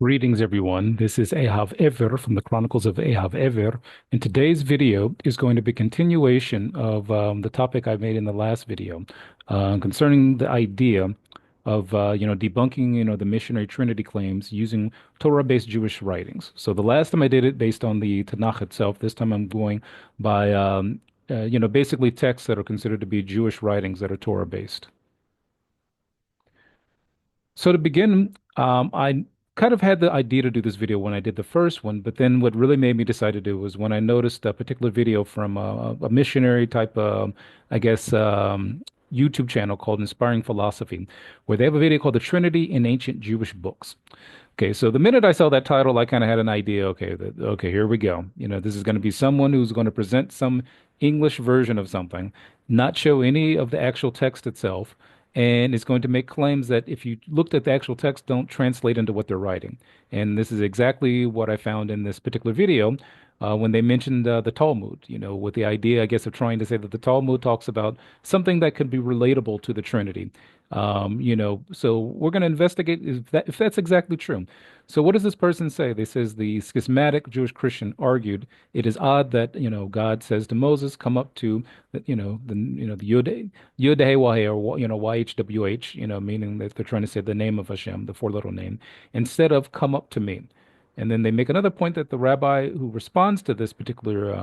Greetings, everyone. This is Ahav Ever from the Chronicles of Ahav Ever, and today's video is going to be a continuation of the topic I made in the last video concerning the idea of debunking the missionary Trinity claims using Torah-based Jewish writings. So the last time I did it based on the Tanakh itself. This time I'm going by basically texts that are considered to be Jewish writings that are Torah-based. So to begin, I kind of had the idea to do this video when I did the first one, but then what really made me decide to do was when I noticed a particular video from a missionary type, I guess, YouTube channel called Inspiring Philosophy, where they have a video called The Trinity in Ancient Jewish Books. Okay, so the minute I saw that title, I kind of had an idea. Okay, here we go. This is going to be someone who's going to present some English version of something, not show any of the actual text itself, and is going to make claims that if you looked at the actual text, don't translate into what they're writing. And this is exactly what I found in this particular video when they mentioned the Talmud, with the idea, I guess, of trying to say that the Talmud talks about something that could be relatable to the Trinity. So we're going to investigate if that's exactly true. So what does this person say? They says the schismatic Jewish Christian argued it is odd that God says to Moses, "Come up to the Yud Hey Wah Hey, or YHWH, meaning that they're trying to say the name of Hashem, the four-letter name, instead of come up to me." And then they make another point that the rabbi who responds to this particular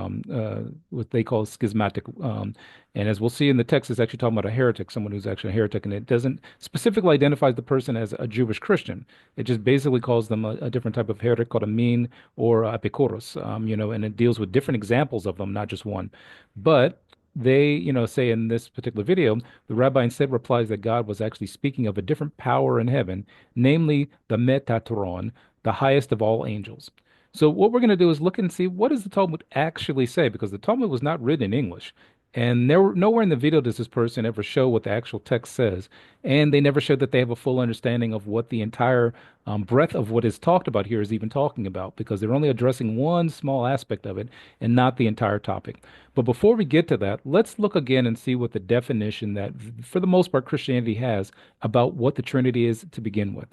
what they call schismatic, and as we'll see in the text, is actually talking about a heretic, someone who's actually a heretic, and it doesn't specifically identify the person as a Jewish Christian. It just basically calls them a different type of heretic called a min or epikuros, and it deals with different examples of them, not just one. But they, say in this particular video, the rabbi instead replies that God was actually speaking of a different power in heaven, namely the Metatron, the highest of all angels. So what we're going to do is look and see what does the Talmud actually say, because the Talmud was not written in English. And nowhere in the video does this person ever show what the actual text says. And they never show that they have a full understanding of what the entire breadth of what is talked about here is even talking about, because they're only addressing one small aspect of it and not the entire topic. But before we get to that, let's look again and see what the definition that, for the most part, Christianity has about what the Trinity is to begin with.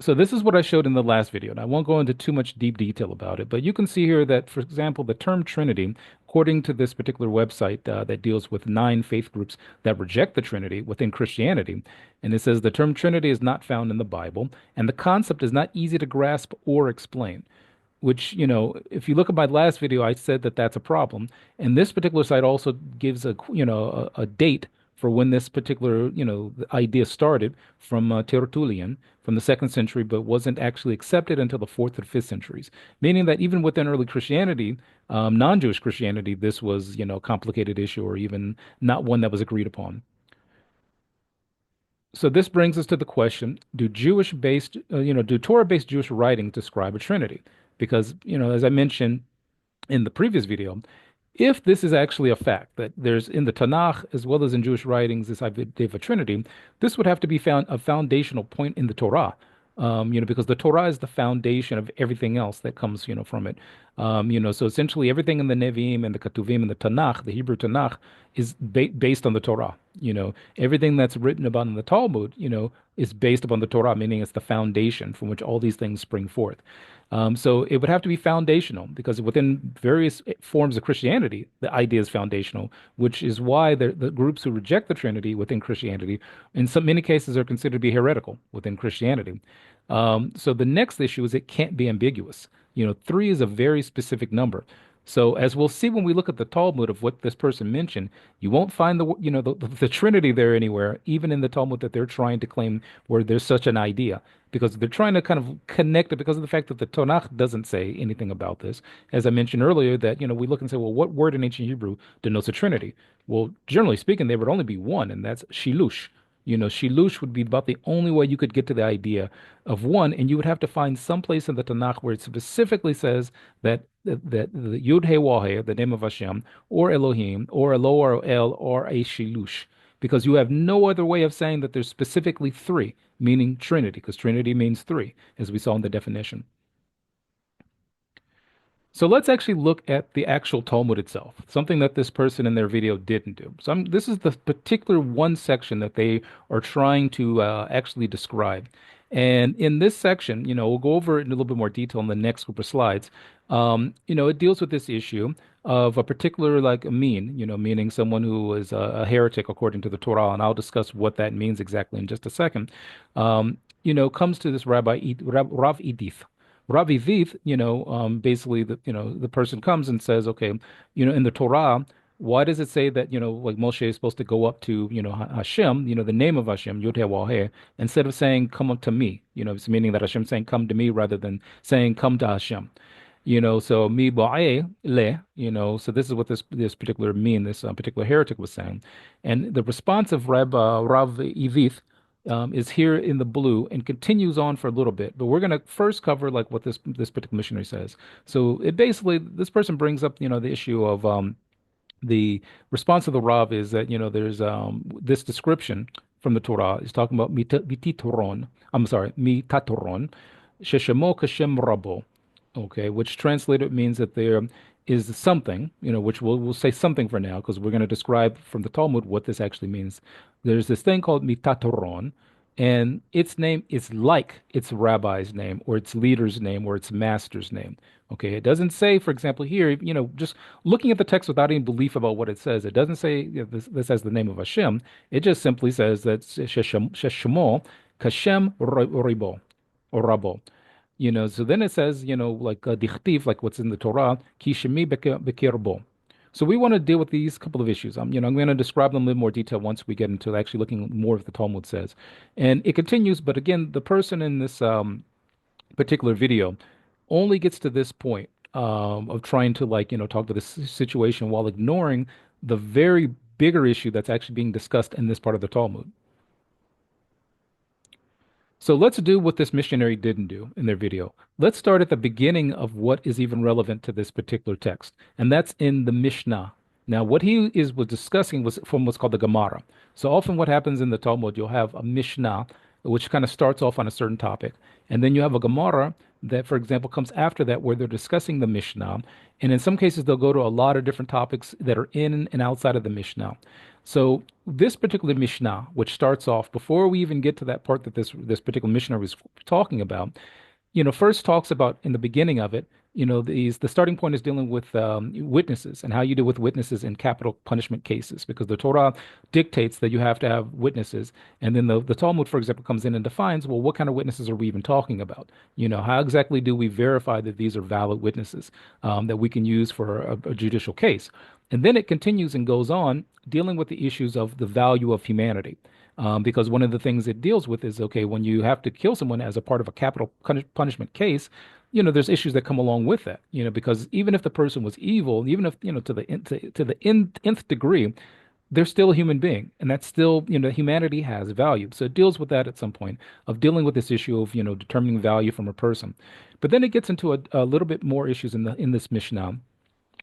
So this is what I showed in the last video, and I won't go into too much deep detail about it, but you can see here that, for example, the term Trinity, according to this particular website that deals with 9 faith groups that reject the Trinity within Christianity, and it says the term Trinity is not found in the Bible, and the concept is not easy to grasp or explain. Which, if you look at my last video, I said that that's a problem. And this particular site also gives a date for when this particular, the idea started from Tertullian from the second century, but wasn't actually accepted until the fourth or fifth centuries. Meaning that even within early Christianity, non-Jewish Christianity, this was, a complicated issue or even not one that was agreed upon. So this brings us to the question, do Torah-based Jewish writings describe a Trinity? Because, as I mentioned in the previous video, if this is actually a fact that there's in the Tanakh as well as in Jewish writings this idea of a Trinity, this would have to be found a foundational point in the Torah. Because the Torah is the foundation of everything else that comes, from it. So essentially everything in the Nevi'im and the Ketuvim and the Tanakh, the Hebrew Tanakh, is based on the Torah. Everything that's written about in the Talmud, is based upon the Torah, meaning it's the foundation from which all these things spring forth. So it would have to be foundational because within various forms of Christianity, the idea is foundational, which is why the groups who reject the Trinity within Christianity, in many cases, are considered to be heretical within Christianity. So the next issue is it can't be ambiguous. Three is a very specific number. So as we'll see when we look at the Talmud of what this person mentioned, you won't find the Trinity there anywhere, even in the Talmud that they're trying to claim where there's such an idea, because they're trying to kind of connect it because of the fact that the Tanakh doesn't say anything about this. As I mentioned earlier, that we look and say, well, what word in ancient Hebrew denotes a Trinity? Well, generally speaking, there would only be one, and that's shilush. Shilush would be about the only way you could get to the idea of one, and you would have to find some place in the Tanakh where it specifically says that the Yud He Wah He, the name of Hashem, or Elohim, or Elo or El, or a Shilush, because you have no other way of saying that there's specifically three, meaning Trinity, because Trinity means three, as we saw in the definition. So let's actually look at the actual Talmud itself, something that this person in their video didn't do. So this is the particular one section that they are trying to actually describe. And in this section, we'll go over it in a little bit more detail in the next group of slides. It deals with this issue of a particular like a mean, meaning someone who is a heretic according to the Torah, and I'll discuss what that means exactly in just a second. Comes to this Rav Edith. Rav Edith, basically the person comes and says, okay, in the Torah, why does it say that, like Moshe is supposed to go up to, Hashem, the name of Hashem, Yod Heh Wav Heh, instead of saying, come up to me, it's meaning that Hashem saying, come to me rather than saying, come to Hashem. So mi ba'e le, so this is what this particular this particular heretic was saying. And the response of Rav Ivith is here in the blue and continues on for a little bit. But we're going to first cover like what this particular missionary says. So it basically, this person brings up, the issue of the response of the Rav is that there's this description from the Torah. It's talking about mititoron. I'm sorry, mitatoron, sheshemo kashem rabo. Okay, which translated means that there is something, which we'll say something for now because we're going to describe from the Talmud what this actually means. There's this thing called mitatoron, and its name is like its rabbi's name or its leader's name or its master's name. Okay, it doesn't say, for example, here, just looking at the text without any belief about what it says, it doesn't say this has the name of Hashem. It just simply says that Sheshemo Kashem Ribo or Rabo. So then it says, like dichtiv, like what's in the Torah, ki shemi bekirbo. So we want to deal with these couple of issues. I'm going to describe them in a little more detail once we get into actually looking more of the Talmud says. And it continues, but again, the person in this particular video only gets to this point of trying to like, talk to this situation while ignoring the very bigger issue that's actually being discussed in this part of the Talmud. So let's do what this missionary didn't do in their video. Let's start at the beginning of what is even relevant to this particular text, and that's in the Mishnah. Now, what was discussing was from what's called the Gemara. So often what happens in the Talmud, you'll have a Mishnah, which kind of starts off on a certain topic, and then you have a Gemara that, for example, comes after that where they're discussing the Mishnah, and in some cases they'll go to a lot of different topics that are in and outside of the Mishnah. So this particular Mishnah, which starts off before we even get to that part that this particular Mishnah was talking about, first talks about in the beginning of it, the starting point is dealing with witnesses and how you deal with witnesses in capital punishment cases, because the Torah dictates that you have to have witnesses, and then the Talmud, for example, comes in and defines, well, what kind of witnesses are we even talking about? How exactly do we verify that these are valid witnesses that we can use for a judicial case? And then it continues and goes on dealing with the issues of the value of humanity. Because one of the things it deals with is, okay, when you have to kill someone as a part of a capital punishment case, there's issues that come along with that, because even if the person was evil, even if, to the nth degree, they're still a human being. And that's still, humanity has value. So it deals with that at some point of dealing with this issue of, determining value from a person. But then it gets into a little bit more issues in this Mishnah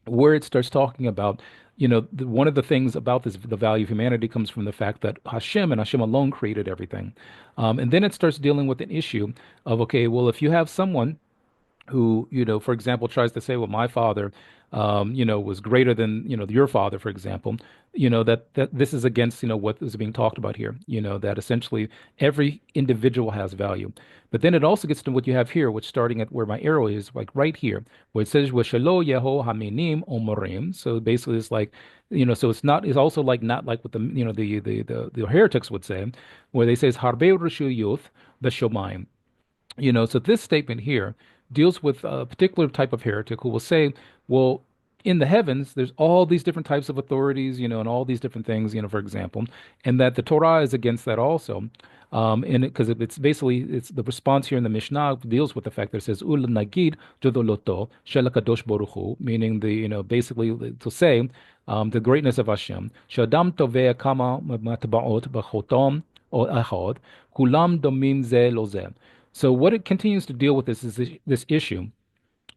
where it starts talking about, one of the things about the value of humanity comes from the fact that Hashem and Hashem alone created everything. And then it starts dealing with an issue of, okay, well, if you have someone who, for example, tries to say, well, my father, was greater than, your father, for example, that this is against, what is being talked about here, that essentially every individual has value. But then it also gets to what you have here, which starting at where my arrow is, like right here, where it says, "V'shelo yeho haminim omorim." So basically it's like, so it's also like not like what the heretics would say, where they say, "Harbe rishu youth b'shomayim." So this statement here deals with a particular type of heretic who will say, well, in the heavens, there's all these different types of authorities, and all these different things, for example, and that the Torah is against that also. And because it's basically, it's the response here in the Mishnah deals with the fact that it says, Ul Nagid Jodoloto Shelakadosh Boruchu, meaning basically to say the greatness of Hashem. Shadam Tovea Kama Matbaot Bachotom or Ahod, Kulam Domim Ze Loze. So what it continues to deal with is this issue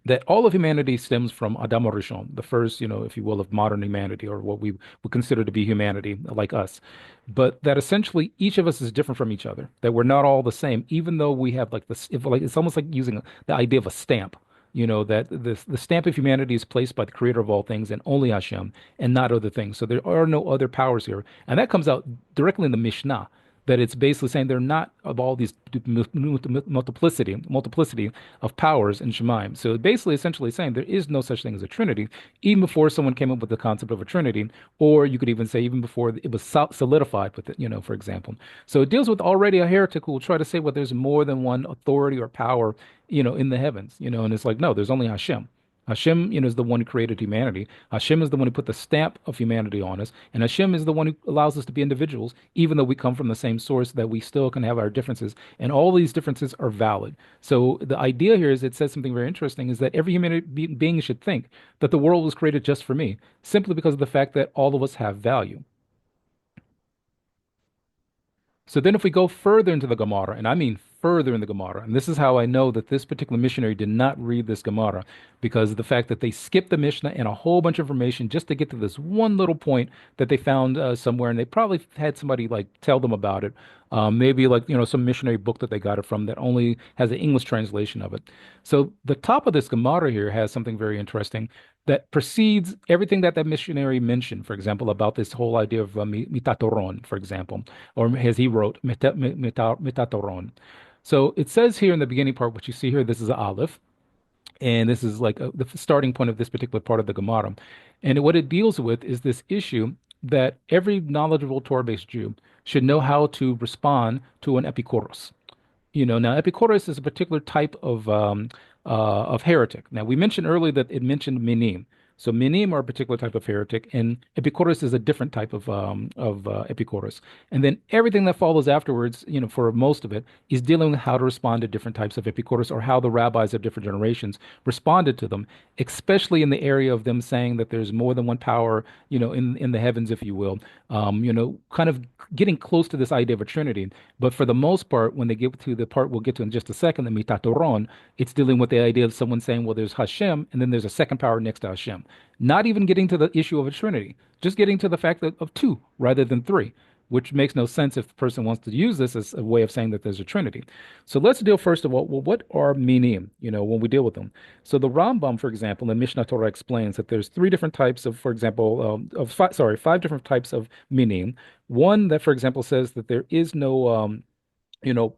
that all of humanity stems from Adam Rishon, the first, if you will, of modern humanity, or what we would consider to be humanity, like us. But that essentially each of us is different from each other, that we're not all the same, even though we have like this, it's almost like using the idea of a stamp, that the stamp of humanity is placed by the creator of all things and only Hashem and not other things. So there are no other powers here. And that comes out directly in the Mishnah. that it's basically saying they're not of all these multiplicity of powers in Shemaim. So basically, essentially saying there is no such thing as a Trinity, even before someone came up with the concept of a Trinity, or you could even say even before it was solidified with it, for example. So it deals with already a heretic who will try to say, well, there's more than one authority or power, in the heavens, and it's like, no, there's only Hashem. Hashem, is the one who created humanity. Hashem is the one who put the stamp of humanity on us, and Hashem is the one who allows us to be individuals, even though we come from the same source, that we still can have our differences, and all these differences are valid. So the idea here is it says something very interesting: is that every human being should think that the world was created just for me, simply because of the fact that all of us have value. So then if we go further into the Gemara, and I mean further in the Gemara, and this is how I know that this particular missionary did not read this Gemara, because of the fact that they skipped the Mishnah and a whole bunch of information just to get to this one little point that they found somewhere, and they probably had somebody like tell them about it. Maybe like, some missionary book that they got it from that only has an English translation of it. So the top of this Gemara here has something very interesting that precedes everything that missionary mentioned, for example, about this whole idea of mitatoron, for example, or as he wrote, mitatoron. So it says here in the beginning part, what you see here, this is a aleph, and this is like the starting point of this particular part of the Gemara. And what it deals with is this issue that every knowledgeable Torah-based Jew should know how to respond to an epikuros. Now Epicurus is a particular type of heretic. Now we mentioned earlier that it mentioned minim. So minim are a particular type of heretic, and Epicurus is a different type of Epicurus. And then everything that follows afterwards, for most of it, is dealing with how to respond to different types of Epicurus, or how the rabbis of different generations responded to them, especially in the area of them saying that there's more than one power, in the heavens, if you will. Kind of getting close to this idea of a trinity. But for the most part, when they get to the part we'll get to in just a second, the mitatoron, it's dealing with the idea of someone saying, well, there's Hashem, and then there's a second power next to Hashem. Not even getting to the issue of a trinity, just getting to the fact of two rather than three, which makes no sense if the person wants to use this as a way of saying that there's a trinity. So let's deal first of all, well, what are minim, when we deal with them? So the Rambam, for example, in Mishnah Torah explains that there's three different types of, for example, five different types of minim. One that, for example, says that there is no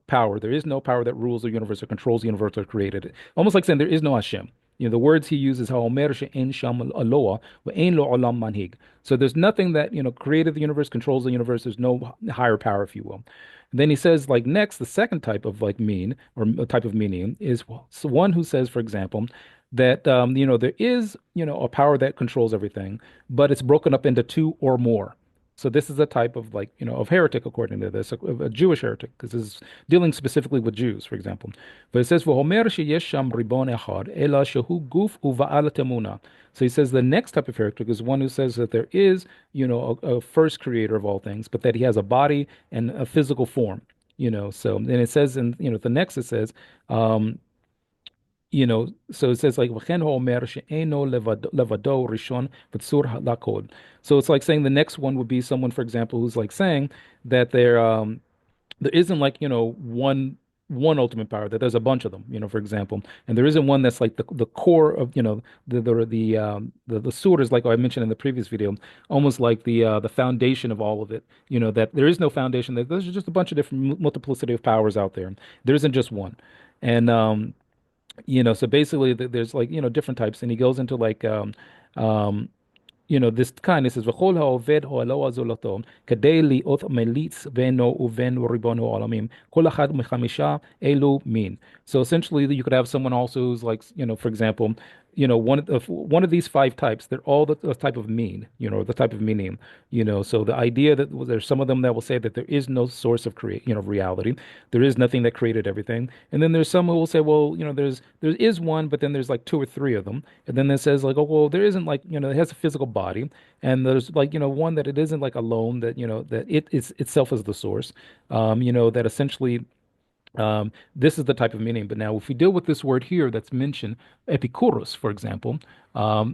power. There is no power that rules the universe or controls the universe or created it. Almost like saying there is no Hashem. The words he uses, "Ha'omer she'en sham Eloah ve'en lo olam manhig." So there's nothing that, created the universe, controls the universe. There's no higher power, if you will. And then he says, like, next, the second type of like mean, or a type of meaning, is one who says, for example, that there is, a power that controls everything, but it's broken up into two or more. So this is a type of like, of heretic, according to this, a Jewish heretic, because this is dealing specifically with Jews, for example. But it says, "V'homer sheyesh sham ribon echad, ela shehu guf uva'al temuna." So he says the next type of heretic is one who says that there is, a first creator of all things, but that he has a body and a physical form. So then it says, in, the next it says, so it says like "V'chen ha'omer she'eno levado rishon v'tzur lakod." So it's like saying the next one would be someone, for example, who's like saying that there isn't like, one ultimate power, that there's a bunch of them, for example, and there isn't one that's like the core of, the sword is like I mentioned in the previous video, almost like the foundation of all of it, that there is no foundation, that there's just a bunch of different multiplicity of powers out there. There isn't just one. And so basically there's like, different types, and he goes into like this kind. It says, "V'chol ha'oved ha'elo azolato, kadei li'ot melitz veno uven ribon ha'olamim, kol achad mechamisha elu min." So essentially, you could have someone also who's like, for example, one of these five types. They're all the type of mean, the type of meaning. So the idea that there's some of them that will say that there is no source of reality. There is nothing that created everything. And then there's some who will say, well, there is one, but then there's like two or three of them. And then it says like, oh, well, there isn't like, it has a physical body. And there's like, one that it isn't like alone, that, that it is itself is the source, that essentially, this is the type of meaning. But now, if we deal with this word here that's mentioned, epikuros, for example,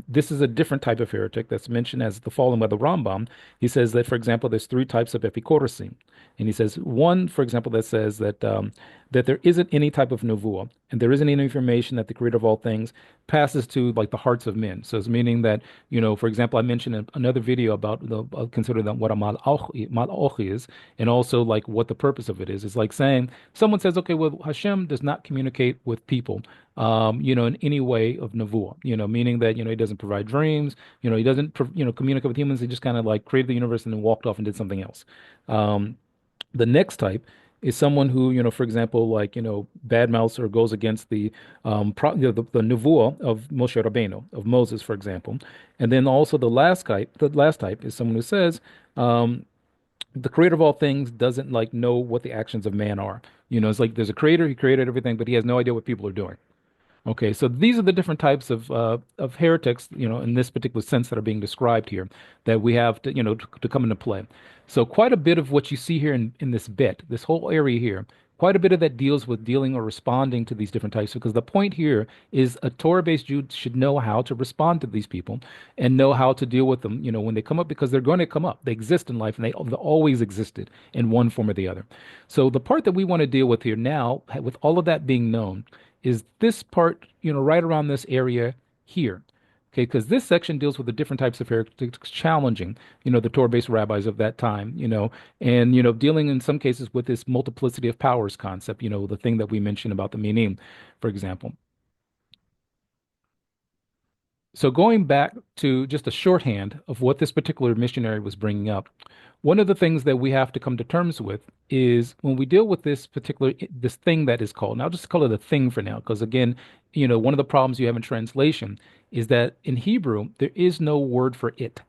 This is a different type of heretic that's mentioned as the fallen by the Rambam. He says that, for example, there's three types of epikoresim. And he says one, for example, that says that there isn't any type of nevuah, and there isn't any information that the creator of all things passes to like the hearts of men. So it's meaning that, for example, I mentioned in another video about consider that what a mal'ach is, and also like what the purpose of it is. It's like saying someone says, okay, well, Hashem does not communicate with people, in any way of nevuah, meaning that, he doesn't provide dreams, he doesn't, communicate with humans. He just kind of like created the universe and then walked off and did something else. Um, the next type is someone who, for example, like, badmouths or goes against the nevuah of Moshe Rabbeinu, of Moses, for example. And then also the last type is someone who says, the creator of all things doesn't like know what the actions of man are. It's like there's a creator, he created everything, but he has no idea what people are doing. Okay, so these are the different types of heretics, in this particular sense that are being described here, that we have to come into play. So quite a bit of what you see here in this bit, this whole area here, quite a bit of that deals with dealing or responding to these different types, because the point here is a Torah-based Jew should know how to respond to these people and know how to deal with them, when they come up, because they're going to come up. They exist in life, and they've always existed in one form or the other. So the part that we want to deal with here now, with all of that being known, is this part, right around this area here. Okay, because this section deals with the different types of heretics challenging, the Torah-based rabbis of that time, and, dealing in some cases with this multiplicity of powers concept, the thing that we mentioned about the minim, for example. So going back to just a shorthand of what this particular missionary was bringing up, one of the things that we have to come to terms with is when we deal with this thing that is called, and I'll just call it a thing for now, because again, one of the problems you have in translation is that in Hebrew, there is no word for it.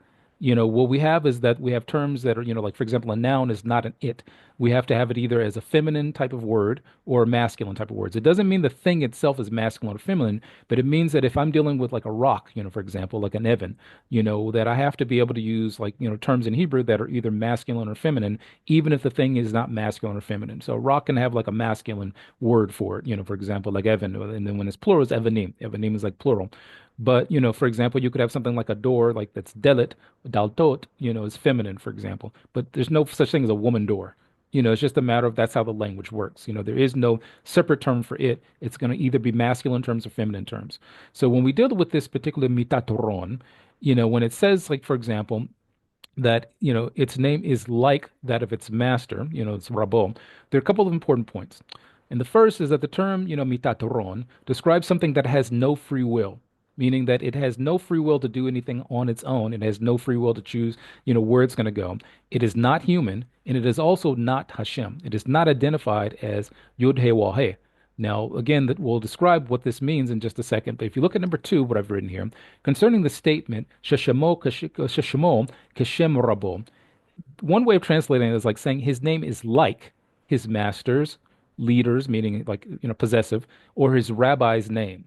What we have is that we have terms that are, like for example, a noun is not an it. We have to have it either as a feminine type of word or a masculine type of words. It doesn't mean the thing itself is masculine or feminine, but it means that if I'm dealing with like a rock, for example, like an Evan, that I have to be able to use like, terms in Hebrew that are either masculine or feminine, even if the thing is not masculine or feminine. So a rock can have like a masculine word for it, for example, like Evan, and then when it's plural, it's Evanim. Evanim is like plural. But, for example, you could have something like a door, like that's delit, daltot, is feminine, for example. But there's no such thing as a woman door. It's just a matter of that's how the language works. There is no separate term for it. It's going to either be masculine terms or feminine terms. So when we deal with this particular mitatron, when it says, like, for example, that its name is like that of its master, it's Rabo. There are a couple of important points. And the first is that the term, mitatron, describes something that has no free will, meaning that it has no free will to do anything on its own. It has no free will to choose, where it's going to go. It is not human, and it is also not Hashem. It is not identified as Yod He Wah He. Now, again, that we'll describe what this means in just a second. But if you look at number two, what I've written here, concerning the statement, Sheshamo Kashem Rabo, one way of translating it is like saying his name is like his master's, leaders, meaning like, possessive, or his rabbi's name.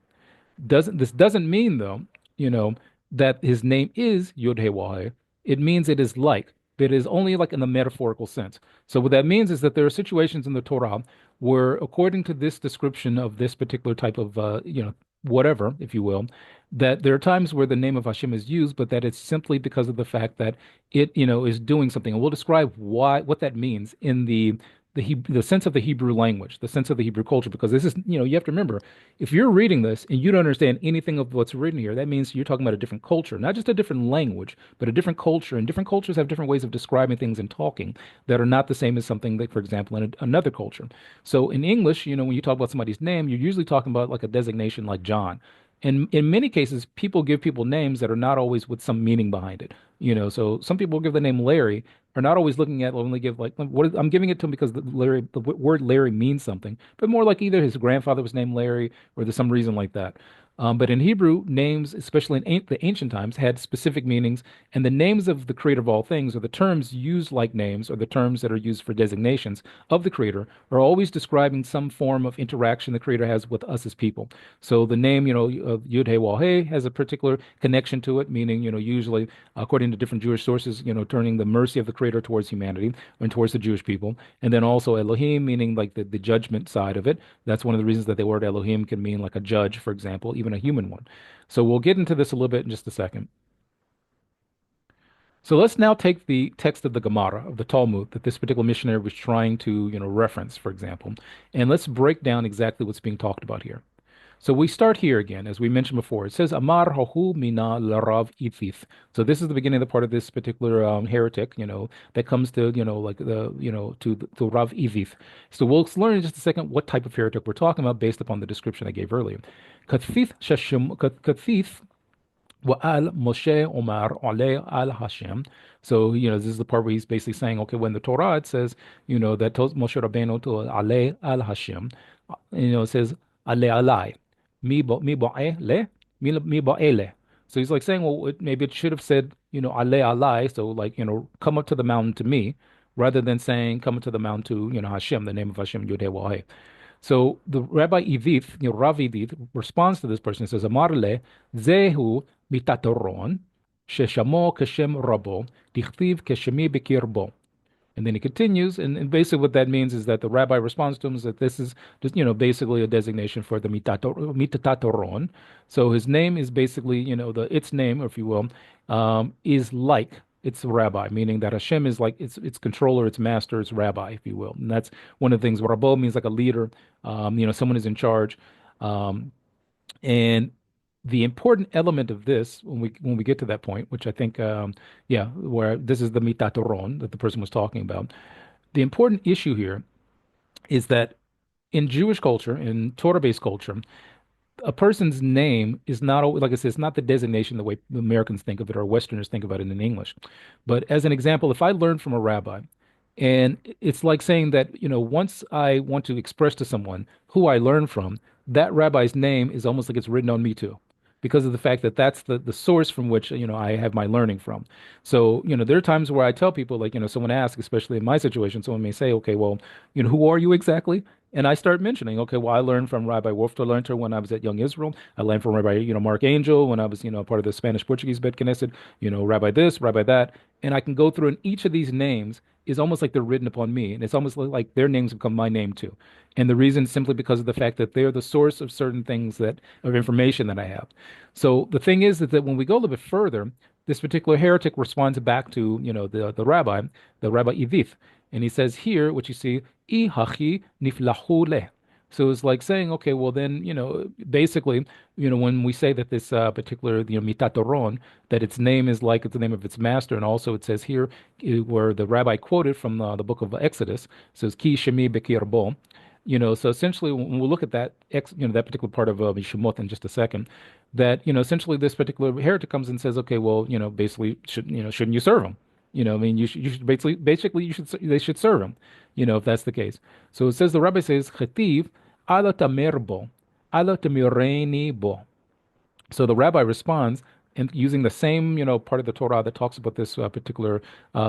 Doesn't mean though, you know, that his name is Yod He Wah He. It means it is like, but it is only like in the metaphorical sense. So what that means is that there are situations in the Torah where, according to this description of this particular type of, whatever, if you will, that there are times where the name of Hashem is used, but that it's simply because of the fact that it, is doing something. And we'll describe what that means in the sense of the Hebrew language, the sense of the Hebrew culture, because this is, you have to remember, if you're reading this and you don't understand anything of what's written here, that means you're talking about a different culture, not just a different language, but a different culture. And different cultures have different ways of describing things and talking that are not the same as something that, for example, in another culture. So in English, when you talk about somebody's name, you're usually talking about like a designation like John. And in many cases, people give people names that are not always with some meaning behind it. So some people give the name Larry are not always looking at only give like I'm giving it to him because word Larry means something, but more like either his grandfather was named Larry or there's some reason like that. But in Hebrew, names, especially in the ancient times, had specific meanings, and the names of the creator of all things, or the terms used like names, or the terms that are used for designations of the creator, are always describing some form of interaction the creator has with us as people. So the name, of Yud He Wah He has a particular connection to it, meaning, usually according to different Jewish sources, turning the mercy of the creator towards humanity and towards the Jewish people. And then also Elohim, meaning like the judgment side of it. That's one of the reasons that the word Elohim can mean like a judge, for example, even a human one. So we'll get into this a little bit in just a second. So let's now take the text of the Gemara, of the Talmud, that this particular missionary was trying to, reference, for example, and let's break down exactly what's being talked about here. So we start here again, as we mentioned before. It says Amar Hahu Mina Larav Ifith. So this is the beginning of the part of this particular heretic, that comes to, like to Rav Ifith. So we'll learn in just a second what type of heretic we're talking about based upon the description I gave earlier. Kathith Wa'al Moshe Omar Ale al Hashem. So, this is the part where he's basically saying, okay, when the Torah it says, that tells Moshe Rabbeinu to Ale al Hashem, it says Ale alai. Mi ba'e le, mi ba'e le. So he's like saying, well, maybe it should have said, Ale alai, so like, come up to the mountain to me, rather than saying, come up to the mountain to, Hashem, the name of Hashem, Yud He Waw He. So the Rabbi Idith, Rav Idith, responds to this person and says, Amarle, Zehu mitatoron, sheshamo keshem rabo, dichtiv keshemi bekirbo. And then he continues, and basically what that means is that the rabbi responds to him is that this is just, basically a designation for the mitatoron. So his name is basically, its name, if you will, is like its rabbi, meaning that Hashem is like its controller, its master, its rabbi, if you will. And that's one of the things. Rabbo means like a leader, someone is in charge. Um, and the important element of this, when we get to that point, which I think, where this is the mitatoron that the person was talking about. The important issue here is that in Jewish culture, in Torah-based culture, a person's name is not like I said, it's not the designation the way Americans think of it or Westerners think about it in English. But as an example, if I learn from a rabbi, and it's like saying that, once I want to express to someone who I learn from, that rabbi's name is almost like it's written on me too, because of the fact that that's the source from which, I have my learning from. So, there are times where I tell people, like, someone asks, especially in my situation, someone may say, okay, well, who are you exactly? And I start mentioning, okay, well, I learned from Rabbi Wolfter Lernter when I was at Young Israel. I learned from Rabbi, Mark Angel when I was, part of the Spanish-Portuguese Bet Knesset, Rabbi this, Rabbi that. And I can go through, and each of these names is almost like they're written upon me. And it's almost like their names become my name too. And the reason is simply because of the fact that they're the source of certain things of information that I have. So the thing is that when we go a little bit further, this particular heretic responds back to, the rabbi Idith. And he says here, what you see, I hachi niflahu leh. So it's like saying, okay, well then, basically, when we say that this particular, mitatoron, that its name is like the name of its master, and also it says here, where the rabbi quoted from the book of Exodus, says ki shemi bekirbo. So essentially, when we look at that, that particular part of Mishmot in just a second, that essentially this particular heretic comes and says, okay, well, basically, shouldn't you serve him? I mean, you should basically, they should serve him, if that's the case. So it says the rabbi says, "Chativ ala tamerbo, ala tamireni bo." So the rabbi responds and using the same, part of the Torah that talks about this particular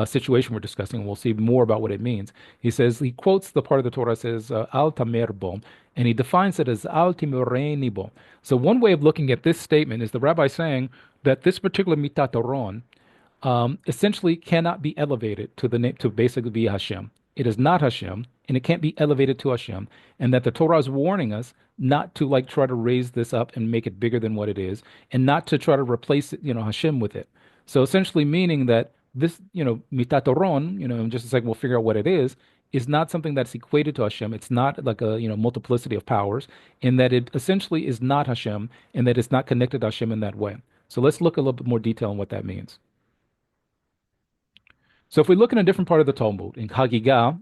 situation we're discussing. And we'll see more about what it means. He quotes the part of the Torah says al tamer bo, and he defines it as al timureni bo. So one way of looking at this statement is the rabbi saying that this particular mitatoron essentially cannot be elevated to basically be Hashem. It is not Hashem, and it can't be elevated to Hashem, and that the Torah is warning us not to like try to raise this up and make it bigger than what it is, and not to try to replace it, Hashem with it. So essentially meaning that this, mitatoron, in just a second we'll figure out what it is not something that's equated to Hashem. It's not like a, multiplicity of powers, in that it essentially is not Hashem, and that it's not connected to Hashem in that way. So let's look a little bit more detail on what that means. So if we look in a different part of the Talmud, in Hagigah,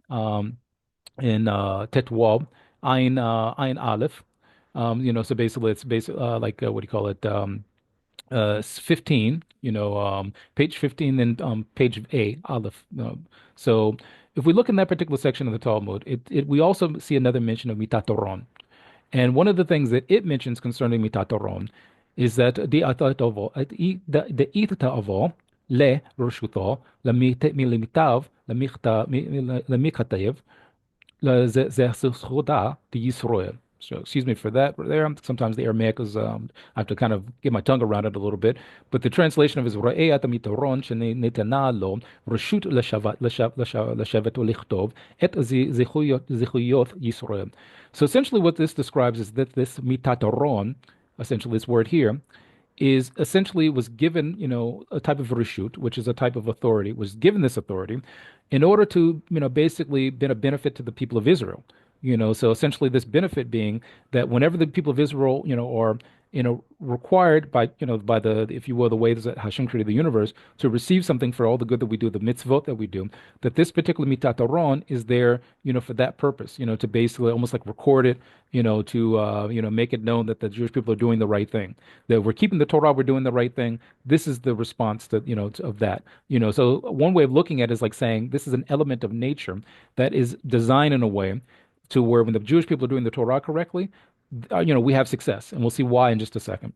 in Tetwab, Ayin Aleph, so basically it's like what do you call it? 15, page 15 and page A, Aleph. So if we look in that particular section of the Talmud, we also see another mention of mitatoron. And one of the things that it mentions concerning mitatoron is that the itata le roshuto למילמיטב, למכתב, לזכותה Yisrael. So excuse me for that there. Sometimes the Aramaic is, I have to kind of get my tongue around it a little bit. But the translation of it is Ra'ei atamitoron shenetana lo reshut leshavet ulichtov et zichuyot Yisrael. So essentially what this describes is that this mitatoron, essentially this word here, is essentially was given, a type of reshut, which is a type of authority, was given this authority in order to, basically been a benefit to the people of Israel. So essentially this benefit being that whenever the people of Israel, are, required by, by the, if you will, the way that Hashem created the universe to receive something for all the good that we do, the mitzvot that we do, that this particular mitataron is there, for that purpose, to basically almost like record it, to, make it known that the Jewish people are doing the right thing, that we're keeping the Torah, we're doing the right thing. This is the response to, of that. So one way of looking at it is like saying this is an element of nature that is designed in a way to where when the Jewish people are doing the Torah correctly, we have success, and we'll see why in just a second.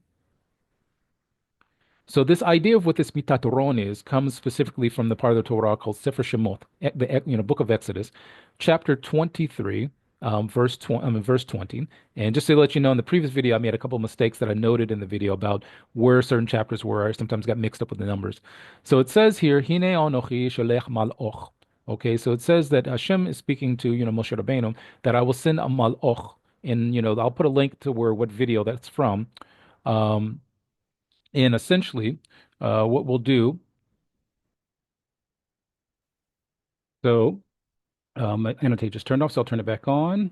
So this idea of what this mitatoron is comes specifically from the part of the Torah called Sefer Shemot, the book of Exodus, chapter 23, verse 20. And just to let you know, in the previous video, I made a couple of mistakes that I noted in the video about where certain chapters were. I sometimes got mixed up with the numbers. So it says here, Hine anochi sholech mal'och. Okay, so it says that Hashem is speaking to, Moshe Rabbeinu, that I will send a mal'och. And, I'll put a link to where what video that's from. Um, and essentially, what we'll do, so annotate just turned off, so I'll turn it back on.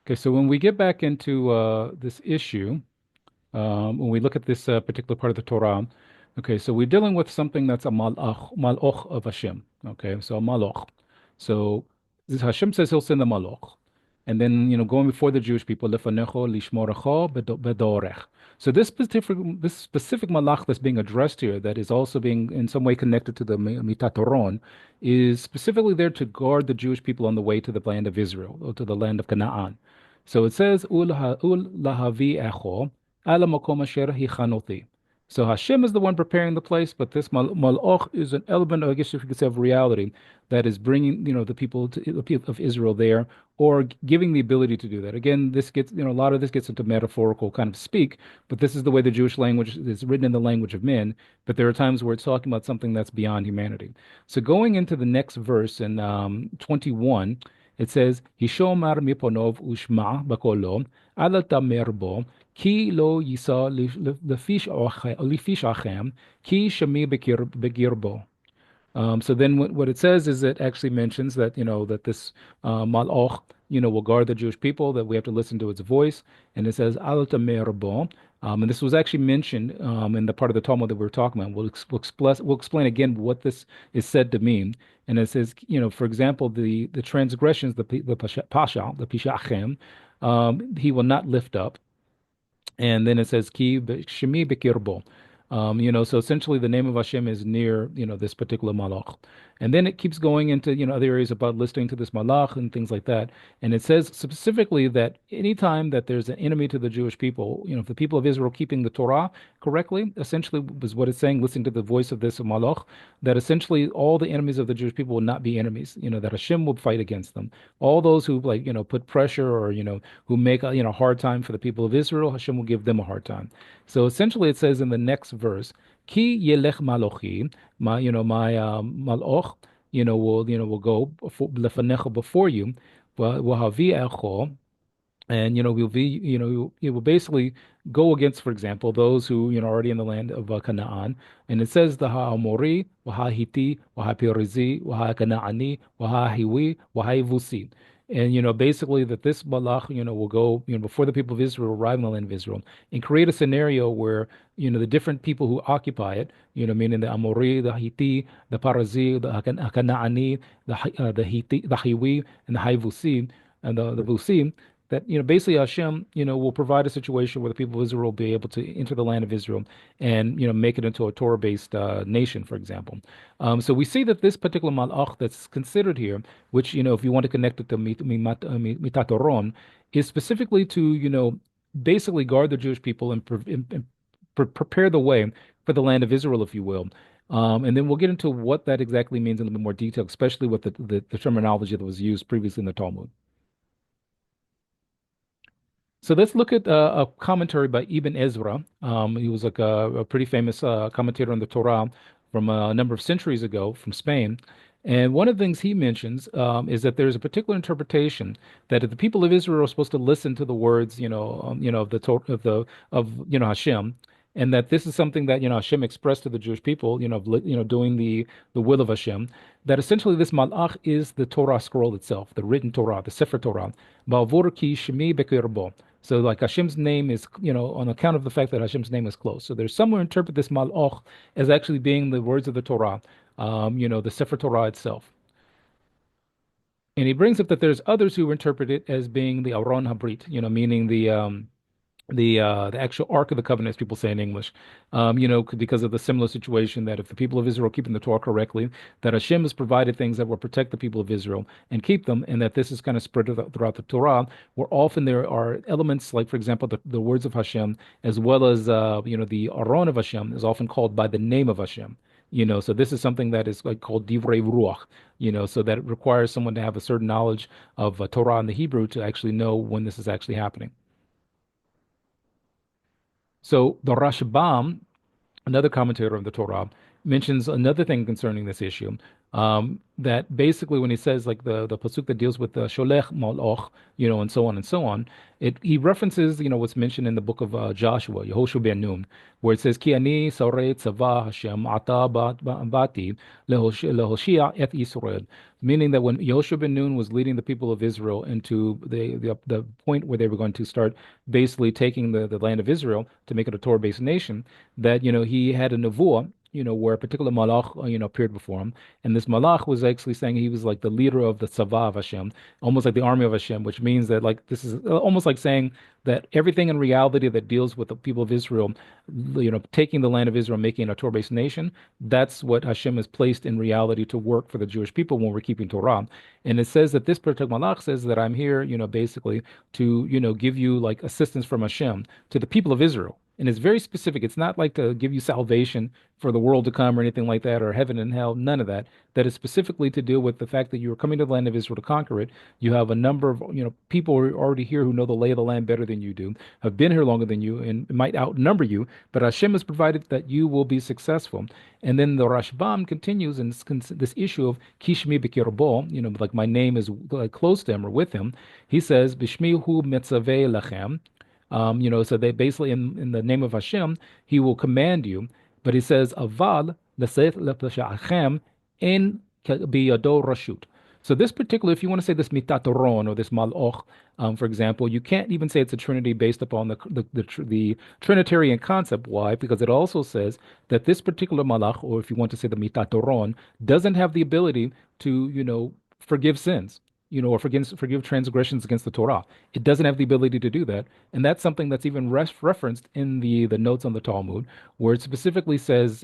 Okay, so when we get back into this issue, when we look at this particular part of the Torah, okay, so we're dealing with something that's a malach of Hashem. Okay, so a malach. So this Hashem says he'll send a malach. And then, going before the Jewish people, lefanecho lishmorecho bedorech. So this specific malach that's being addressed here, that is also being in some way connected to the mitatoron, is specifically there to guard the Jewish people on the way to the land of Israel, or to the land of Canaan. So it says, ul lahavi echo ala makom asher hichanoti. So Hashem is the one preparing the place, but this malach is an element, I guess if you could say, of reality that is bringing, the people the people of Israel there, or giving the ability to do that. Again, this gets, a lot of this gets into metaphorical kind of speak, but this is the way the Jewish language is written in the language of men. But there are times where it's talking about something that's beyond humanity. So going into the next verse in 21, it says, Hishomar miponov ushma bakolo, ala tamer bo, ki lo yisa lefish achem, ki shemi begirbo. So then what it says is it actually mentions that, that this malach, will guard the Jewish people, that we have to listen to its voice. And it says, Al tamer bo. And this was actually mentioned in the part of the Talmud that we were talking about. We'll explain again what this is said to mean. And it says, for example, the transgressions, the pasha, the pishachem, he will not lift up. And then it says, Ki shemi bekirbo. So essentially the name of Hashem is near, this particular malach. And then it keeps going into, other areas about listening to this malach and things like that. And it says specifically that anytime that there's an enemy to the Jewish people, if the people of Israel keeping the Torah correctly, essentially was what it's saying, listening to the voice of this malach, that essentially all the enemies of the Jewish people will not be enemies, that Hashem will fight against them. All those who like, put pressure or, who make a, hard time for the people of Israel, Hashem will give them a hard time. So essentially it says in the next verse, Ki yelech malochi, my maloch, will go before you, wahavi echo, and we'll be, it will basically go against, for example, those who are already in the land of Canaan, and it says the Ha'amori, Waha-Hiti, Waha-Perizi, Waha-Kanaani, Waha-Hiwi, Waha-Ivusi. And basically that this malach, will go, before the people of Israel arrive in the land of Israel, and create a scenario where, the different people who occupy it, meaning the Amori, the Hiti, the Parazi, the Kanaani, the Hiti, the Hiwi, and the Haivusi, and the Vusim, that basically Hashem will provide a situation where the people of Israel will be able to enter the land of Israel and make it into a Torah-based nation, for example. So we see that this particular malach that's considered here, which if you want to connect it to mitatoron, is specifically to basically guard the Jewish people and, prepare the way for the land of Israel, if you will. And then we'll get into what that exactly means in a little bit more detail, especially with the terminology that was used previously in the Talmud. So let's look at a commentary by Ibn Ezra. He was like a pretty famous commentator on the Torah from a number of centuries ago from Spain. And one of the things he mentions is that there's a particular interpretation that if the people of Israel are supposed to listen to the words, of the Hashem, and that this is something that Hashem expressed to the Jewish people, doing the will of Hashem, that essentially this malach is the Torah scroll itself, the written Torah, the Sefer Torah. Ba'avur ki shemi bekirbo. So like Hashem's name is, on account of the fact that Hashem's name is close. So there's somewhere interpret this malach as actually being the words of the Torah, the Sefer Torah itself. And he brings up that there's others who interpret it as being the Aron Habrit, meaning the actual Ark of the Covenant, as people say in English, because of the similar situation that if the people of Israel are keeping the Torah correctly, that Hashem has provided things that will protect the people of Israel and keep them, and that this is kind of spread throughout the Torah, where often there are elements like, for example, the words of Hashem, as well as the Aron of Hashem is often called by the name of Hashem. So this is something that is like called divrei ruach, so that it requires someone to have a certain knowledge of Torah in the Hebrew to actually know when this is actually happening. So the Rashbam, another commentator of the Torah, mentions another thing concerning this issue. That basically, when he says like the pasuk that deals with the sholech maloch, and so on and so on, he references what's mentioned in the book of Joshua, Yehoshua ben Nun, where it says Ki ani sarei tzava Hashem ata bati lehoshia et Yisrael, meaning that when Yehoshua ben Nun was leading the people of Israel into the point where they were going to start basically taking the land of Israel to make it a Torah-based nation, that he had a nevuah, where a particular malach, appeared before him. And this malach was actually saying he was like the leader of the Tzava of Hashem, almost like the army of Hashem, which means that like this is almost like saying that everything in reality that deals with the people of Israel, taking the land of Israel, making it a Torah-based nation, that's what Hashem has placed in reality to work for the Jewish people when we're keeping Torah. And it says that this particular malach says that I'm here, basically to, give you like assistance from Hashem to the people of Israel. And it's very specific. It's not like to give you salvation for the world to come or anything like that, or heaven and hell, none of that. That is specifically to deal with the fact that you are coming to the land of Israel to conquer it. You have a number of, people who are already here who know the lay of the land better than you do, have been here longer than you, and might outnumber you. But Hashem has provided that you will be successful. And then the Rashbam continues in this issue of Kishmi B'Kirbo, like my name is like close to him or with him. He says, Bishmi hu metzaveh lachem. So they basically, in the name of Hashem, He will command you. But He says, Aval l'seif lepashachem in biyado rashut. So this particular, if you want to say this mitatoron or this maloch, for example, you can't even say it's a trinity based upon the Trinitarian concept. Why? Because it also says that this particular malach, or if you want to say the mitatoron, doesn't have the ability to, forgive sins, or forgive transgressions against the Torah. It doesn't have the ability to do that. And that's something that's even referenced in the notes on the Talmud, where it specifically says,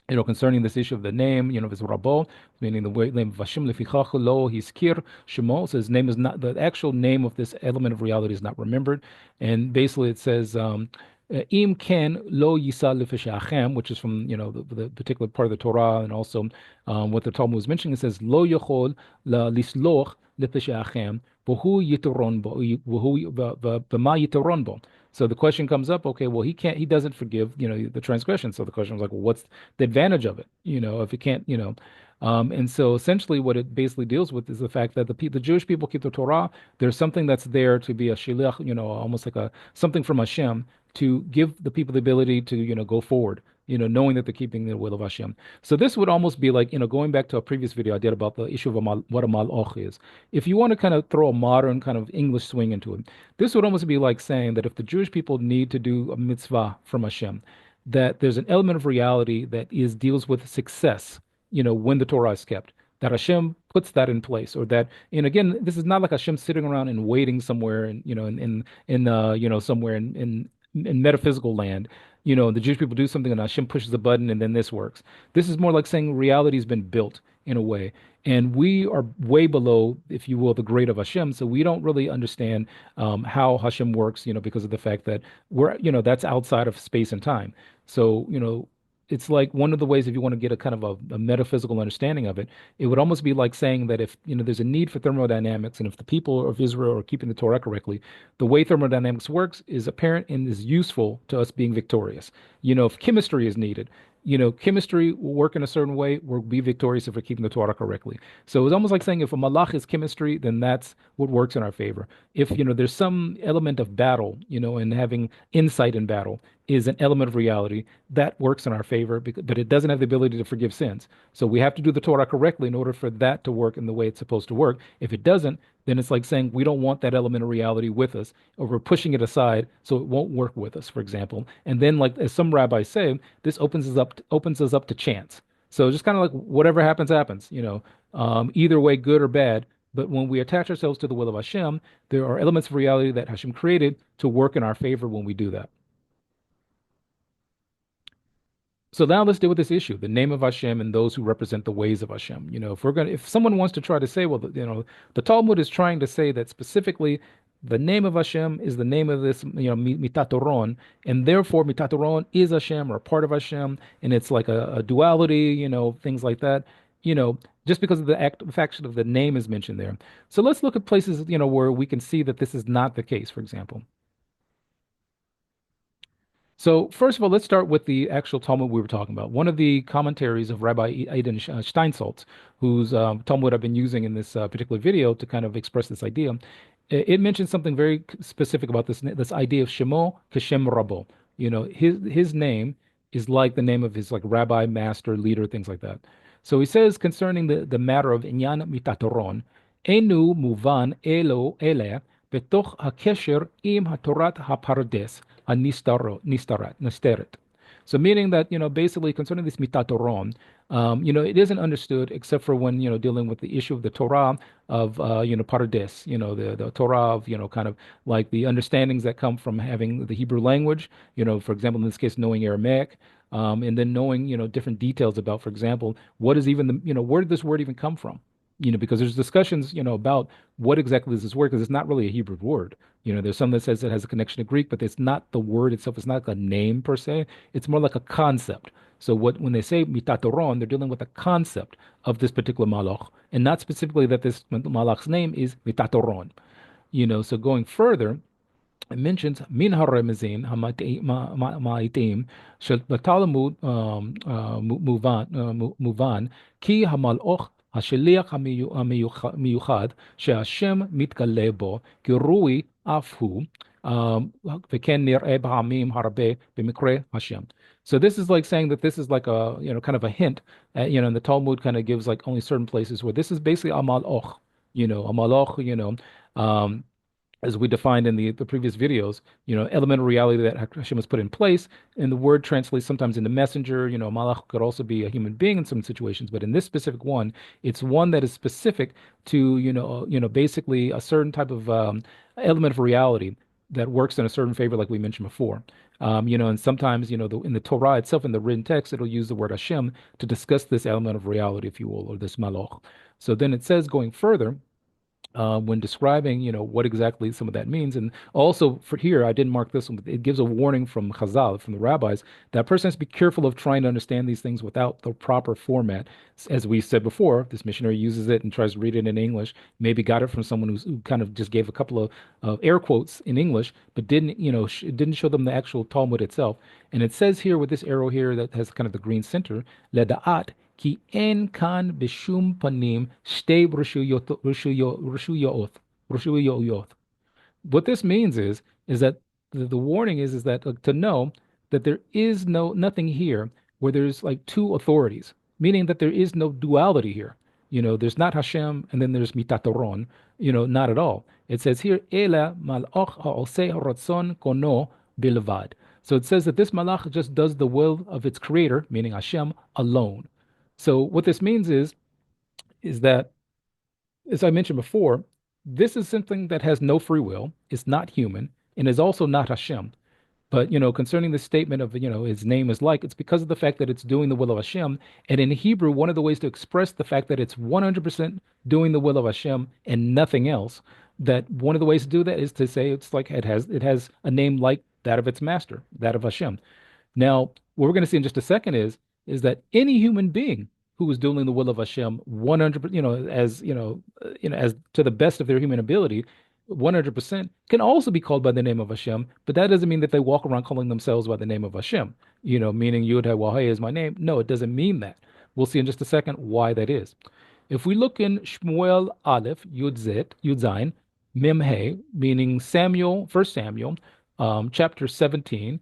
concerning this issue of the name, his Rabbo, meaning the name of Hashem lefichach lo hiskir shemo. So his name is not, the actual name of this element of reality is not remembered. And basically it says, Im ken lo yisa lefeshachem, which is from the particular part of the Torah, and also what the Talmud was mentioning. It says lo yochol la lisloch lefeshachem v'hu yitoron bo v'ma yitoron bo. So the question comes up, okay, well he doesn't forgive the transgression. So the question was like, well, what's the advantage of it? If it can't, and so essentially what it basically deals with is the fact that the Jewish people keep the Torah. There's something that's there to be a shiliach, almost like a something from Hashem to give the people the ability to, go forward, knowing that they're keeping the will of Hashem. So this would almost be like, going back to a previous video I did about the issue of what a malach is. If you want to kind of throw a modern kind of English swing into it, this would almost be like saying that if the Jewish people need to do a mitzvah from Hashem, that there's an element of reality that deals with success, when the Torah is kept, that Hashem puts that in place, or that, and again, this is not like Hashem sitting around and waiting somewhere, and somewhere in metaphysical land. The Jewish people do something and Hashem pushes a button and then this works. This is more like saying reality's been built in a way. And we are way below, if you will, the grade of Hashem. So we don't really understand how Hashem works, because of the fact that that's outside of space and time. So, it's like one of the ways, if you want to get a kind of a metaphysical understanding of it, it would almost be like saying that if, there's a need for thermodynamics, and if the people of Israel are keeping the Torah correctly, the way thermodynamics works is apparent and is useful to us being victorious. If chemistry is needed, chemistry will work in a certain way. We'll be victorious if we're keeping the Torah correctly. So it's almost like saying if a malach is chemistry, then that's what works in our favor. If, there's some element of battle, and having insight in battle is an element of reality that works in our favor, but it doesn't have the ability to forgive sins. So we have to do the Torah correctly in order for that to work in the way it's supposed to work. If it doesn't, then it's like saying we don't want that element of reality with us, or we're pushing it aside so it won't work with us, for example. And then, like as some rabbis say, this opens us up to chance. So just kind of like whatever happens, happens. Either way, good or bad. But when we attach ourselves to the will of Hashem, there are elements of reality that Hashem created to work in our favor when we do that. So now let's deal with this issue, the name of Hashem and those who represent the ways of Hashem. If someone wants to try to say, well, the Talmud is trying to say that specifically the name of Hashem is the name of this, mitatoron, and therefore mitatoron is Hashem or a part of Hashem, and it's like a duality, things like that, just because of the fact of the name is mentioned there. So let's look at places, where we can see that this is not the case, for example. So first of all, let's start with the actual Talmud we were talking about. One of the commentaries of Rabbi Aidan Steinsaltz, whose Talmud I've been using in this particular video to kind of express this idea, it mentions something very specific about this idea of Shemo Kashem Rabo. His name is like the name of his like rabbi, master, leader, things like that. So he says concerning the matter of Inyan Mitatoron, Enu Muvan Elo Ele בתוך הקשר עם התורת הפרדס, נסתרת. So meaning that, basically concerning this mitatoron, it isn't understood except for when, dealing with the issue of the Torah of, pardes, the Torah of, kind of like the understandings that come from having the Hebrew language, for example, in this case, knowing Aramaic, and then knowing, different details about, for example, what is even where did this word even come from? Because there's discussions, about what exactly is this word, because it's not really a Hebrew word. There's some that says it has a connection to Greek, but it's not the word itself. It's not like a name per se. It's more like a concept. So when they say mitatoron, they're dealing with a concept of this particular malach, and not specifically that this malach's name is mitatoron. So going further, it mentions min haremezin hamaitim shel בתלמוד מובן כי המלאך השליח המיוחד שהשם מתגלה בו כרוי אף הוא וכן נראה פעמים הרבה במקרה השם. So this is like saying that this is like a, kind of a hint, and the Talmud kind of gives like only certain places where this is basically a malach, a malach, as we defined in the previous videos, elemental reality that Hashem has put in place. And the word translates sometimes into messenger. Malach could also be a human being in some situations, but in this specific one, it's one that is specific to, basically a certain type of element of reality that works in a certain favor, like we mentioned before. And sometimes, in the Torah itself, in the written text, it'll use the word Hashem to discuss this element of reality, if you will, or this malach. So then it says going further, when describing, what exactly some of that means. And also for here, I didn't mark this one, but it gives a warning from Chazal, from the rabbis, that person has to be careful of trying to understand these things without the proper format. As we said before, this missionary uses it and tries to read it in English, maybe got it from someone who kind of just gave a couple of air quotes in English, but didn't, didn't show them the actual Talmud itself. And it says here with this arrow here that has kind of the green center, לדעת כי אין כאן בשום פנים שתי רשויות. What this means is that the warning is that to know that there is nothing here where there's like two authorities, meaning that there is no duality here. There's not Hashem and then there's mitatoron, not at all. It says here, Ela malach ha'oseh ratzon kono bilvad. So it says that this malach just does the will of its creator, meaning Hashem, alone. So what this means is that, as I mentioned before, this is something that has no free will, is not human, and is also not Hashem. But, concerning the statement of, his name is like, it's because of the fact that it's doing the will of Hashem. And in Hebrew, one of the ways to express the fact that it's 100% doing the will of Hashem and nothing else, that one of the ways to do that is to say it's like it has a name like that of its master, that of Hashem. Now, what we're going to see in just a second is that any human being who is doing the will of Hashem 100%, as to the best of their human ability, 100% can also be called by the name of Hashem, but that doesn't mean that they walk around calling themselves by the name of Hashem. meaning Yud He Wah He is my name. No, it doesn't mean that. We'll see in just a second why that is. If we look in Shmuel Aleph, Yud Zet, Yud Zayin, Mem He, meaning Samuel, First Samuel, chapter 17,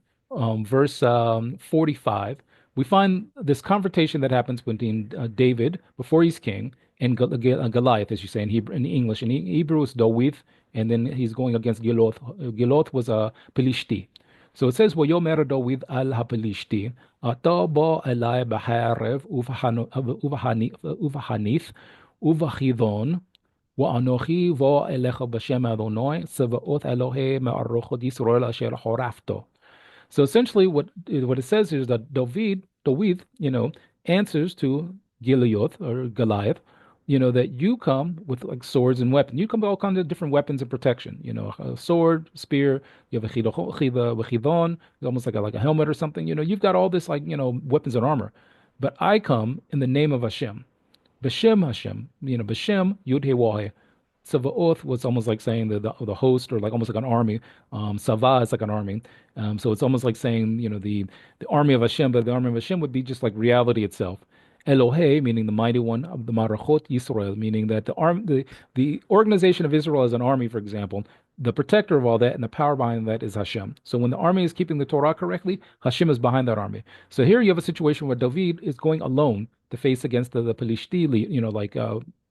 verse 45, we find this confrontation that happens between David before he's king and Goliath, as you say in Hebrew, in English. In Hebrew, it's Dawid, and then he's going against Giloth. Giloth was a Pelishti. So it says, "Wayomer Dawid al haPelishti, Ata ba elai b'ha'erev uvahanith uvachidon, وأنوخي vo elecha b'shem Adonai Tzevaot Elohe me'arochot Yisrael asher horafto." So essentially, what it says is that David, answers to Goliath or Goliath, that you come with like swords and weapons. You come with all kinds of different weapons and protection. A sword, spear. You have a chidon, it's almost like a helmet or something. You've got all this like weapons and armor. But I come in the name of Hashem. B'Shem Hashem, B'Shem Yud He Wah He. Savaoth was almost like saying the host or like almost like an army. Sava is like an army. So it's almost like saying, the army of Hashem, but the army of Hashem would be just like reality itself. Elohe, meaning the mighty one of the Marachot Yisrael, meaning that the organization of Israel as an army, for example, the protector of all that and the power behind that is Hashem. So when the army is keeping the Torah correctly, Hashem is behind that army. So here you have a situation where David is going alone to face against the Pelishti, like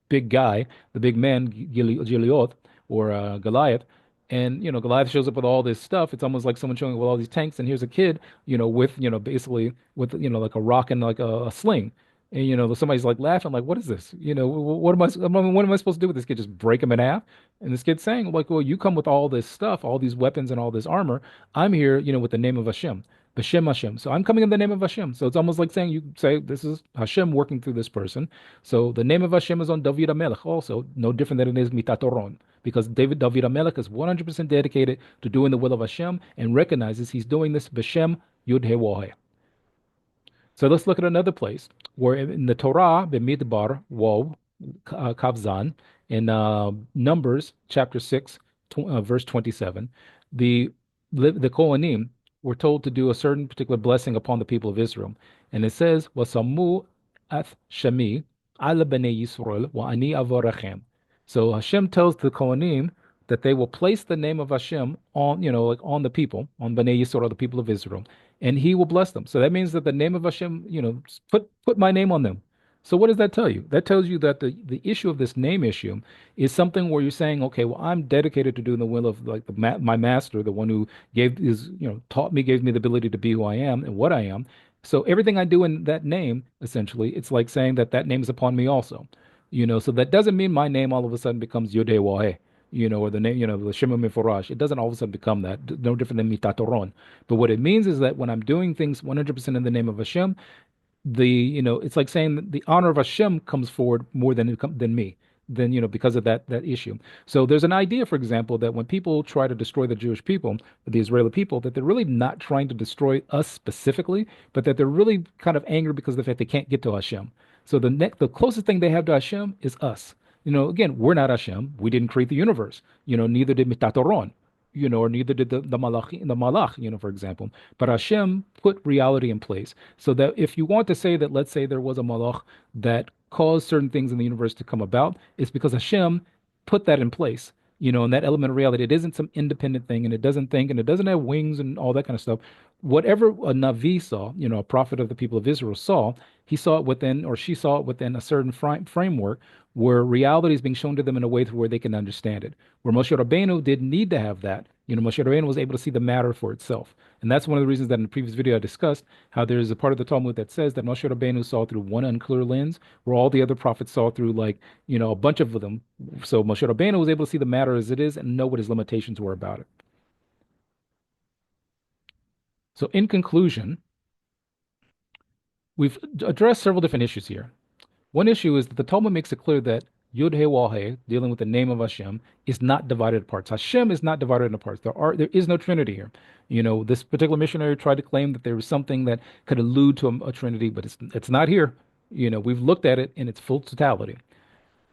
big guy, the big man, Gilead or Goliath. And, Goliath shows up with all this stuff. It's almost like someone showing up with all these tanks. And here's a kid, with, basically with, like a rock and like a sling. And, somebody's like laughing, like, what is this? What am I supposed to do with this kid? Just break him in half? And this kid's saying, like, well, you come with all this stuff, all these weapons and all this armor. I'm here, with the name of Hashem. B'Shem Hashem. So I'm coming in the name of Hashem. So it's almost like saying you say this is Hashem working through this person. So the name of Hashem is on David HaMelech also, no different than it is Mitatoron. Because David HaMelech is 100% dedicated to doing the will of Hashem and recognizes he's doing this B'Shem Yud He Wah He. So let's look at another place where in the Torah, B'Midbar, Waw, Kavzan, in Numbers chapter 6, verse 27, the Kohanim were told to do a certain particular blessing upon the people of Israel. And it says, Wasamu ath shemi ala b'nei Yisrael wa ani avorachem. So Hashem tells the Kohanim that they will place the name of Hashem on, like on the people, on b'nei Yisrael, the people of Israel, and He will bless them. So that means that the name of Hashem, put my name on them. So what does that tell you? That tells you that the issue of this name issue is something where you're saying, okay, well, I'm dedicated to doing the will of like my master, the one who taught me, gave me the ability to be who I am and what I am. So everything I do in that name, essentially, it's like saying that name is upon me also. So that doesn't mean my name all of a sudden becomes Yodhe Wahe, or the name, the Shema Meforash. It doesn't all of a sudden become that, no different than Mitatoron. But what it means is that when I'm doing things 100% in the name of Hashem, it's like saying that the honor of Hashem comes forward more than me, because of that issue. So there's an idea, for example, that when people try to destroy the Jewish people, the Israeli people, that they're really not trying to destroy us specifically, but that they're really kind of angry because of the fact they can't get to Hashem. So the closest thing they have to Hashem is us. Again, we're not Hashem. We didn't create the universe. Neither did Mitatoron, or neither did the Malach, for example. But Hashem put reality in place so that if you want to say that, let's say there was a Malach that caused certain things in the universe to come about, it's because Hashem put that in place. And that element of reality, it isn't some independent thing, and it doesn't think, and it doesn't have wings and all that kind of stuff. Whatever a Navi saw, a prophet of the people of Israel saw, he saw it within, or she saw it within a certain framework where reality is being shown to them in a way where they can understand it. Where Moshe Rabbeinu didn't need to have that. Moshe Rabbeinu was able to see the matter for itself. And that's one of the reasons that in the previous video I discussed how there's a part of the Talmud that says that Moshe Rabbeinu saw through one unclear lens, where all the other prophets saw through like, a bunch of them. So Moshe Rabbeinu was able to see the matter as it is and know what his limitations were about it. So in conclusion, we've addressed several different issues here. One issue is that the Talmud makes it clear that Yud He Wah He, dealing with the name of Hashem, is not divided into parts. Hashem is not divided into parts. There is no Trinity here. This particular missionary tried to claim that there was something that could allude to a Trinity, but it's not here. We've looked at it in its full totality.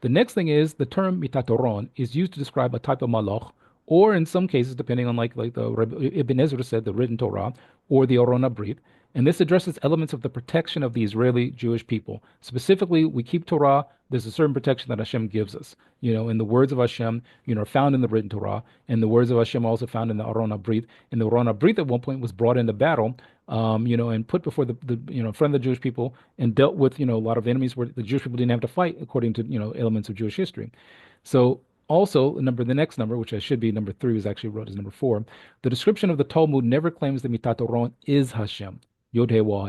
The next thing is the term mitatoron is used to describe a type of malach, or in some cases, depending on like the Ibn Ezra said, the written Torah, or the Orona Brit. And this addresses elements of the protection of the Israeli Jewish people. Specifically, we keep Torah. There's a certain protection that Hashem gives us. In the words of Hashem, are found in the written Torah, and the words of Hashem are also found in the Aron Abrit. And the Aron Abrit at one point was brought into battle, and put before in front of the Jewish people and dealt with, a lot of enemies where the Jewish people didn't have to fight according to, elements of Jewish history. So also, the next number, which I should be number three, was actually wrote as number four. The description of the Talmud never claims that Mitat Oron is Hashem, Yod He Waw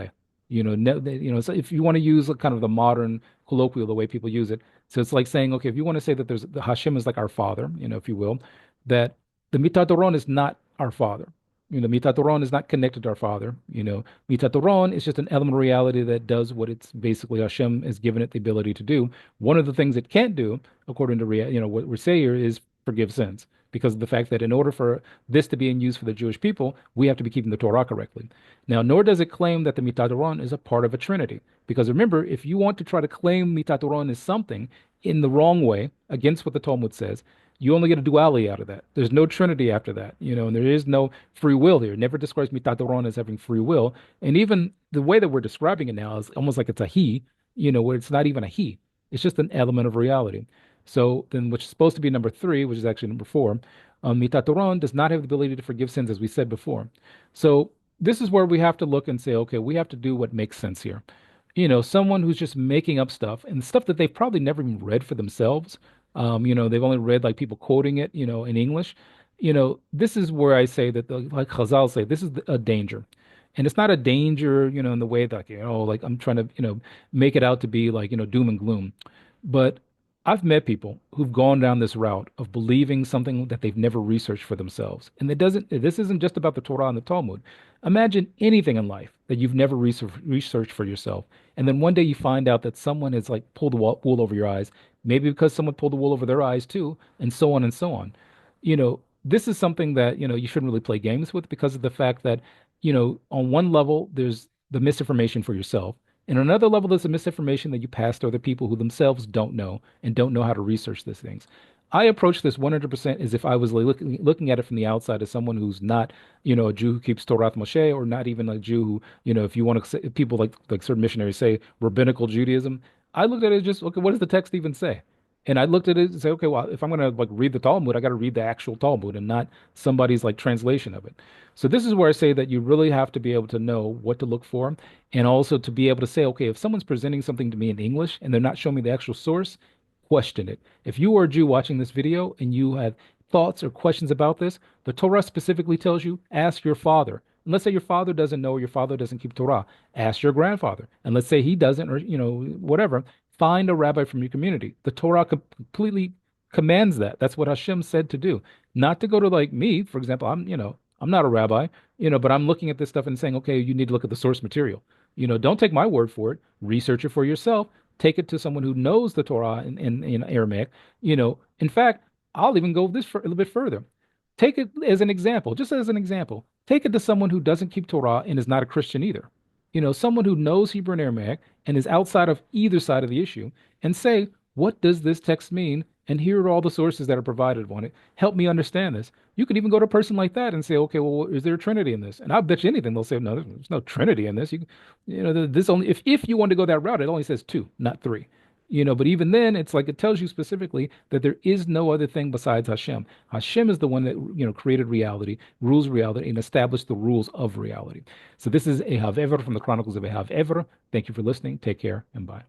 He. So if you want to use kind of the modern colloquial, the way people use it, so it's like saying, okay, if you want to say that the Hashem is like our father, if you will, that the Mitat Oron is not our father. Mitat Oron is not connected to our father. Mitat Oron is just an element of reality that does what it's basically Hashem has given it the ability to do. One of the things it can't do, according to what we say here, is forgive sins, because of the fact that in order for this to be in use for the Jewish people, we have to be keeping the Torah correctly. Now, nor does it claim that the Mitat Oron is a part of a Trinity, because remember, if you want to try to claim Mitat Oron is something in the wrong way, against what the Talmud says, you only get a duality out of that. There's no Trinity after that, and there is no free will here. It never describes Mitat Oron as having free will. And even the way that we're describing it now is almost like it's a he, where it's not even a he. It's just an element of reality. So then, which is supposed to be number three, which is actually number four, Mitat Oron does not have the ability to forgive sins, as we said before. So this is where we have to look and say, okay, we have to do what makes sense here. Someone who's just making up stuff and stuff that they've probably never even read for themselves. They've only read like people quoting it, in English. This is where I say that, like Chazal say, this is a danger. And it's not a danger, in the way that, like I'm trying to, make it out to be like, doom and gloom. But I've met people who've gone down this route of believing something that they've never researched for themselves. And this isn't just about the Torah and the Talmud. Imagine anything in life that you've never researched for yourself. And then one day you find out that someone has like pulled the wool over your eyes, maybe because someone pulled the wool over their eyes too, and so on and so on. This is something that, you shouldn't really play games with, because of the fact that, on one level, there's the misinformation for yourself. And on another level, there's the misinformation that you pass to other people who themselves don't know and don't know how to research these things. I approach this 100% as if I was looking at it from the outside as someone who's not, a Jew who keeps Torath Mosheh, or not even a Jew who, if you want to say, people like certain missionaries say rabbinical Judaism. I looked at it as just, okay, what does the text even say? And I looked at it and say, okay, well, if I'm going to like read the Talmud, I got to read the actual Talmud and not somebody's like translation of it. So this is where I say that you really have to be able to know what to look for, and also to be able to say, okay, if someone's presenting something to me in English and they're not showing me the actual source, question it. If you are a Jew watching this video and you have thoughts or questions about this, the Torah specifically tells you, ask your father. And let's say your father doesn't know, or your father doesn't keep Torah. Ask your grandfather. And let's say he doesn't, or, whatever. Find a rabbi from your community. The Torah completely commands that. That's what Hashem said to do. Not to go to like me, for example. I'm not a rabbi, but I'm looking at this stuff and saying, okay, you need to look at the source material. Don't take my word for it. Research it for yourself. Take it to someone who knows the Torah in Aramaic. In fact, I'll even go a little bit further. Take it as an example, just as an example. Take it to someone who doesn't keep Torah and is not a Christian either. Someone who knows Hebrew and Aramaic and is outside of either side of the issue, and say, what does this text mean? And here are all the sources that are provided on it. Help me understand this. You can even go to a person like that and say, okay, well, is there a Trinity in this? And I'll bet you anything they'll say, no, there's no Trinity in this. This only, if you want to go that route, it only says two, not three. But even then, it's like it tells you specifically that there is no other thing besides Hashem. Hashem is the one that, created reality, rules reality, and established the rules of reality. So this is Ehav Ever from the Chronicles of Ehav Ever. Thank you for listening. Take care, and bye.